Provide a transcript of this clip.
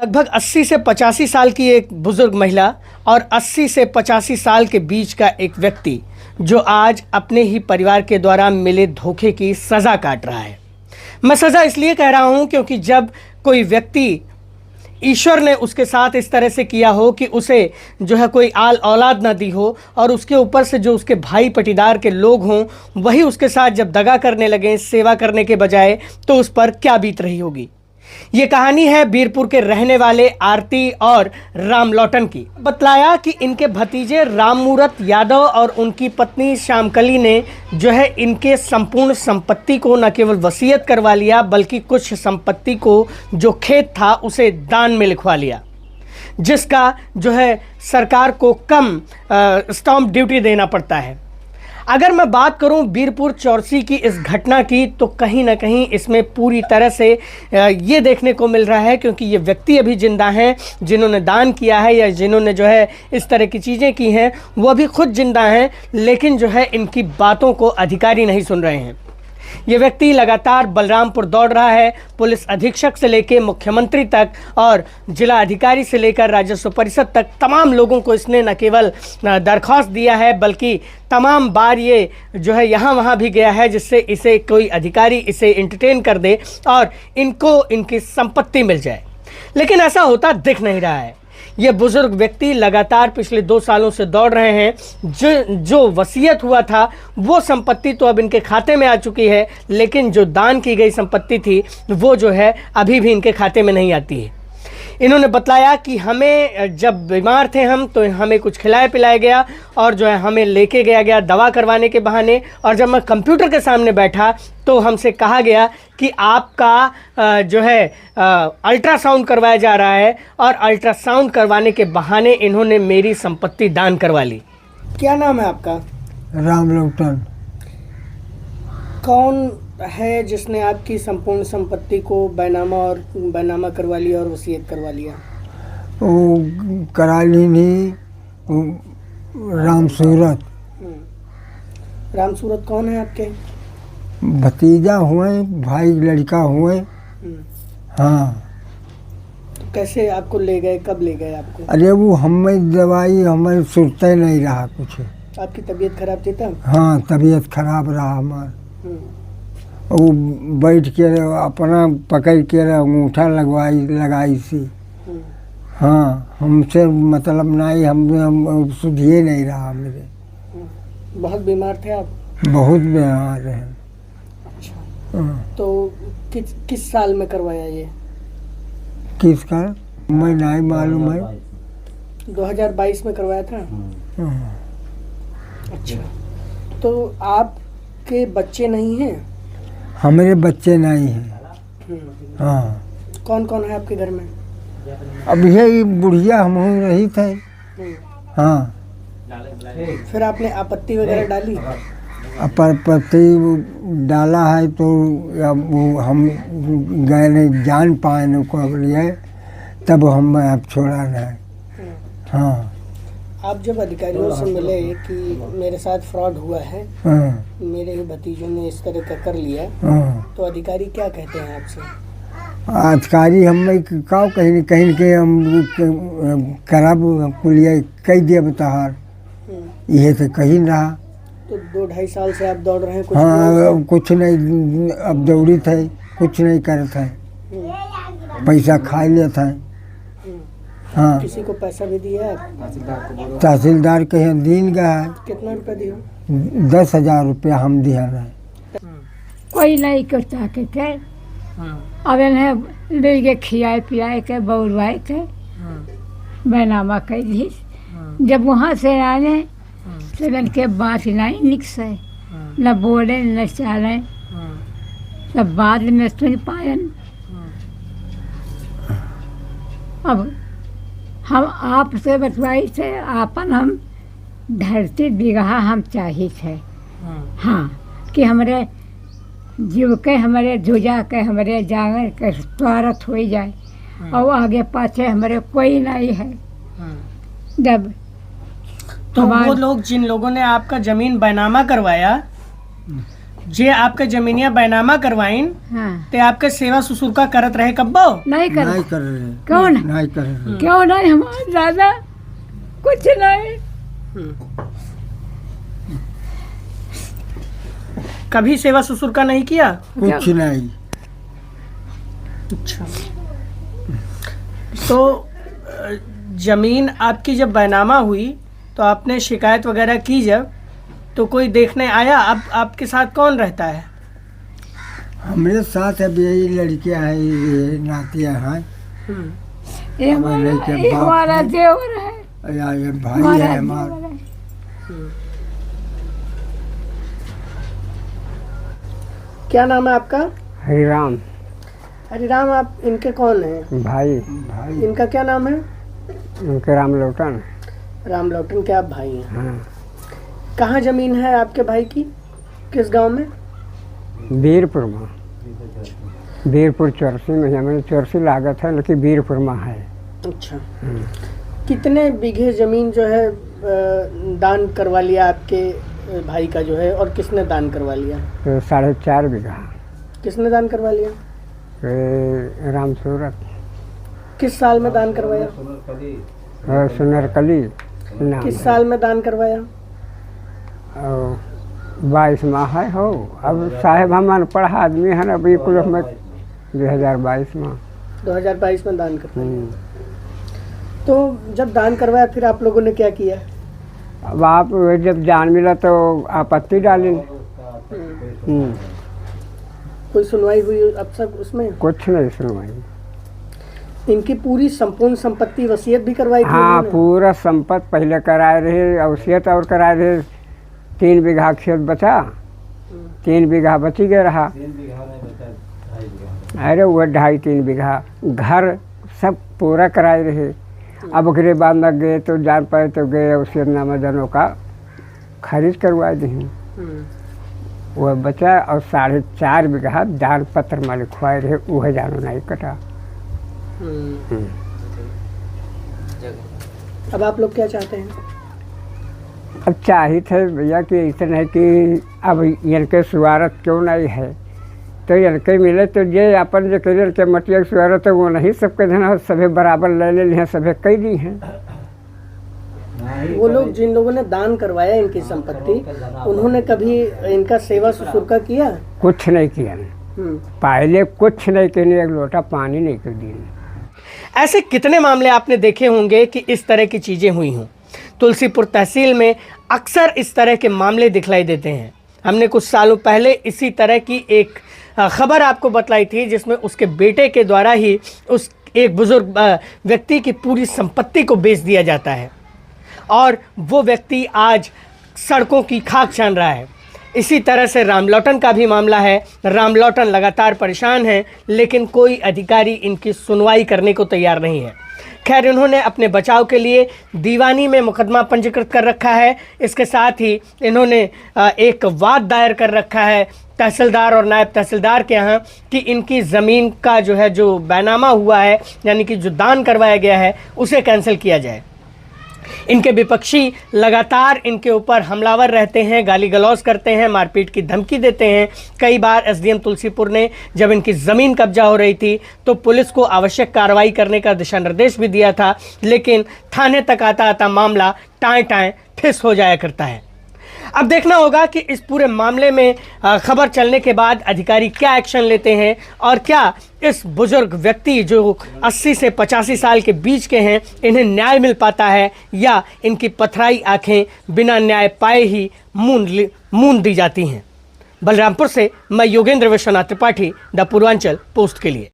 लगभग 80 से 85 साल की एक बुजुर्ग महिला और 80 से 85 साल के बीच का एक व्यक्ति जो आज अपने ही परिवार के द्वारा मिले धोखे की सज़ा काट रहा है। मैं सज़ा इसलिए कह रहा हूं क्योंकि जब कोई व्यक्ति ईश्वर ने उसके साथ इस तरह से किया हो कि उसे जो है कोई आल औलाद ना दी हो और उसके ऊपर से जो उसके भाई पटीदार के लोग हों वही उसके साथ जब दगा करने लगे सेवा करने के बजाय, तो उस पर क्या बीत रही होगी। ये कहानी है बीरपुर के रहने वाले आरती और राम लौटन की। बतलाया कि इनके भतीजे राममूरत यादव और उनकी पत्नी श्यामकली ने जो है इनके संपूर्ण संपत्ति को न केवल वसीयत करवा लिया बल्कि कुछ संपत्ति को जो खेत था उसे दान में लिखवा लिया, जिसका जो है सरकार को कम स्टैंप ड्यूटी देना पड़ता है। अगर मैं बात करूं बीरपुर चौरसी की इस घटना की तो कहीं ना कहीं इसमें पूरी तरह से ये देखने को मिल रहा है, क्योंकि ये व्यक्ति अभी जिंदा हैं जिन्होंने दान किया है या जिन्होंने जो है इस तरह की चीज़ें की हैं वो अभी खुद जिंदा हैं, लेकिन जो है इनकी बातों को अधिकारी नहीं सुन रहे हैं। ये व्यक्ति लगातार बलरामपुर दौड़ रहा है, पुलिस अधीक्षक से लेकर मुख्यमंत्री तक और जिला अधिकारी से लेकर राजस्व परिषद तक तमाम लोगों को इसने न केवल दरख्वास्त दिया है बल्कि तमाम बार ये जो है यहाँ वहाँ भी गया है जिससे इसे कोई अधिकारी इसे एंटरटेन कर दे और इनको इनकी संपत्ति मिल जाए, लेकिन ऐसा होता दिख नहीं रहा है। ये बुजुर्ग व्यक्ति लगातार पिछले 2 सालों से दौड़ रहे हैं। जो वसीयत हुआ था वो संपत्ति तो अब इनके खाते में आ चुकी है, लेकिन जो दान की गई संपत्ति थी वो जो है अभी भी इनके खाते में नहीं आती है। इन्होंने बताया कि हमें जब बीमार थे हम तो हमें कुछ खिलाया पिलाया गया और जो है हमें लेके गया दवा करवाने के बहाने, और जब मैं कंप्यूटर के सामने बैठा तो हमसे कहा गया कि आपका जो है अल्ट्रासाउंड करवाया जा रहा है, और अल्ट्रासाउंड करवाने के बहाने इन्होंने मेरी संपत्ति दान करवा ली। क्या नाम है आपका? राम लौटन। कौन है जिसने आपकी संपूर्ण संपत्ति को बैनामा करवा लिया और वसीयत करवा लिया? वो कराली नहीं, राम सूरत। राम सूरत कौन है आपके? भतीजा हुए, भाई लड़का हुए। हाँ। तो कैसे आपको ले गए, कब ले गए आपको? अरे वो हमें दवाई हमें सुनते नहीं रहा कुछ। आपकी तबीयत खराब थी तब? हाँ, तबीयत खराब रहा हमार। वो बैठ के अपना पकड़ के अंगूठा लगाई सी। हाँ, हमसे मतलब नहीं, हम सुधिए नहीं रहा मेरे। बहुत बीमार थे आप? बहुत बीमार है। अच्छा। तो किस साल में करवाया ये? किसका मैं नहीं मालूम है। 2022 में करवाया था। अच्छा, तो आपके बच्चे नहीं हैं? हमारे बच्चे नहीं हैं। हाँ। कौन कौन है आपके घर में? अब ये बुढ़िया हम रही थे। हाँ। फिर आपने आपत्ति वगैरह डाली? आपत्ति डाला है तो अब वो हम गए नहीं, जान पाए न को लिए, तब हम आप छोड़ा नहीं। हाँ। आप जब अधिकारियों से मिले कि मेरे साथ फ्रॉड हुआ है, मेरे ही भतीजों ने इस तरह का कर लिया, तो अधिकारी क्या कहते हैं आपसे? अधिकारी हमें का कहीं के हम खराब कुलिया कही दिया बताहार, ये तो कहीं रहा। तो 2-2.5 साल से आप दौड़ रहे हैं? कुछ नहीं, अब दौड़ी थे, कुछ नहीं करे थे, पैसा खा लिया था। हाँ। किसी को पैसा भी दिया है? तहसीलदार के यहाँ दिन गया है। कितना रुपया दिया? 10,000 रुपया हम दिया है। कोई नहीं करता के अब इन्हें ले के खियाए पियाए के बउरवाए के बैनामा कर दी। जब वहाँ से आने तो इनके बात नहीं निकसे, न बोले न चाले, सब बाद में सुन पायन। अब हम आपसे बतवाई थे आपन हम धरती बिगहा हम चाहिए थे। हाँ, कि हमारे जीव के हमारे जुजा के हमारे जाने के स्वार्थ हो जाए और आगे पाछे हमारे कोई नहीं है। जब तो वो लोग जिन लोगों ने आपका जमीन बैनामा करवाया जे आपके जमीनिया बैनामा करवाइन हाँ ते आपके सेवा ससुरका करत रहे कब्बो? नहीं कर नहीं कर रहे, क्यों नहीं नहीं कर रहे। क्यों नहीं हमारे दादा कुछ नहीं कभी सेवा ससुरका नहीं किया? कुछ नहीं। अच्छा, तो जमीन आपकी जब बैनामा हुई तो आपने शिकायत वगैरह की जब, तो कोई देखने आया? अब आपके साथ कौन रहता है? हमारे साथ अब यही लड़कियां हैं, ये नातिया हैं, ये हमारे हमारा के ये बाप हमारा हैं। देवर है या ये भाई हमारा है हमारा। देवर है। क्या नाम है आपका? हरिराम हरिराम, आप इनके कौन हैं? भाई, भाई इनका क्या नाम है? उनके राम लौटन। राम लौटन के आप भाई हैं। हाँ, कहाँ जमीन है आपके भाई की? किस गांव में? वीरपुर में, वीरपुर चौरसी में, हमें चौरसी लागत है लेकिन वीरपुर में है। अच्छा, कितने बीघे जमीन जो है दान करवा लिया आपके भाई का जो है, और किसने दान करवा लिया? तो 4.5 बीघा किसने दान करवा लिया? राम सूरत किस साल में दान करवाया? और सुनरकली नाम किस है। साल में दान करवाया? और 22 माह है हो। अब साहेब हम अनपढ़ आदमी हैं, अभी कुल में 2022 में। 2022 में दान करवाया। तो जब दान करवाया फिर आप लोगों ने क्या किया? अब आप जब जान मिला तो आपत्ति डाली। कोई सुनवाई हुई अब तक उसमें? कुछ नहीं सुनवाई। इनकी पूरी संपूर्ण संपत्ति वसीयत भी करवाई थी हाँ, उन्होंने? पूरा संपत्ति पहले कराए रहे, वसीयत और कराए रहे। 3 बीघा खेत बचा, 3 बीघा बची गया रहा। अरे वो 2.5-3 बीघा घर सब पूरा कराए रहे। अब ओकरे बाद में गए तो जान पाए तो गए वसीयतनामा दोनों का खरीद करवा दी। वह बचा और 4.5 बीघा दान पत्र में लिखवाए रहे, वह जानो नहीं कटा। अब आप लोग क्या चाहते हैं? अब चाहिए थे भैया कि इतना है कि अब इनके सुवारत क्यों नहीं है, तो इनके मिले तो ये अपन जो करियर के मटिया की सुवारत है वो नहीं सबके धन सभी बराबर ले लिए हैं, सभी कई दी हैं। वो लोग जिन लोगों ने दान करवाया इनकी संपत्ति, उन्होंने कभी इनका सेवा ससुरका किया? कुछ नहीं किया, पहले कुछ नहीं किया, एक लोटा पानी नहीं कर दिया। ऐसे कितने मामले आपने देखे होंगे कि इस तरह की चीज़ें हुई हों। तुलसीपुर तहसील में अक्सर इस तरह के मामले दिखलाई देते हैं। हमने कुछ सालों पहले इसी तरह की एक खबर आपको बतलाई थी, जिसमें उसके बेटे के द्वारा ही उस एक बुजुर्ग व्यक्ति की पूरी संपत्ति को बेच दिया जाता है और वो व्यक्ति आज सड़कों की खाक छान रहा है। इसी तरह से रामलौटन का भी मामला है। रामलौटन लगातार परेशान हैं, लेकिन कोई अधिकारी इनकी सुनवाई करने को तैयार नहीं है। खैर, इन्होंने अपने बचाव के लिए दीवानी में मुकदमा पंजीकृत कर रखा है। इसके साथ ही इन्होंने एक वाद दायर कर रखा है तहसीलदार और नायब तहसीलदार के यहाँ कि इनकी ज़मीन का जो है, जो बैनामा हुआ है, यानी कि जो दान करवाया गया है, उसे कैंसिल किया जाए। इनके विपक्षी लगातार इनके ऊपर हमलावर रहते हैं, गाली गलौज करते हैं, मारपीट की धमकी देते हैं। कई बार एसडीएम तुलसीपुर ने जब इनकी ज़मीन कब्जा हो रही थी तो पुलिस को आवश्यक कार्रवाई करने का दिशा निर्देश भी दिया था, लेकिन थाने तक आता आता मामला टाएं फिस हो जाया करता है। अब देखना होगा कि इस पूरे मामले में खबर चलने के बाद अधिकारी क्या एक्शन लेते हैं और क्या इस बुजुर्ग व्यक्ति जो 80 से 85 साल के बीच के हैं, इन्हें न्याय मिल पाता है या इनकी पथराई आंखें बिना न्याय पाए ही मूंद दी जाती हैं। बलरामपुर से मैं योगेंद्र विश्वनाथ त्रिपाठी, द पूर्वांचल पोस्ट के लिए।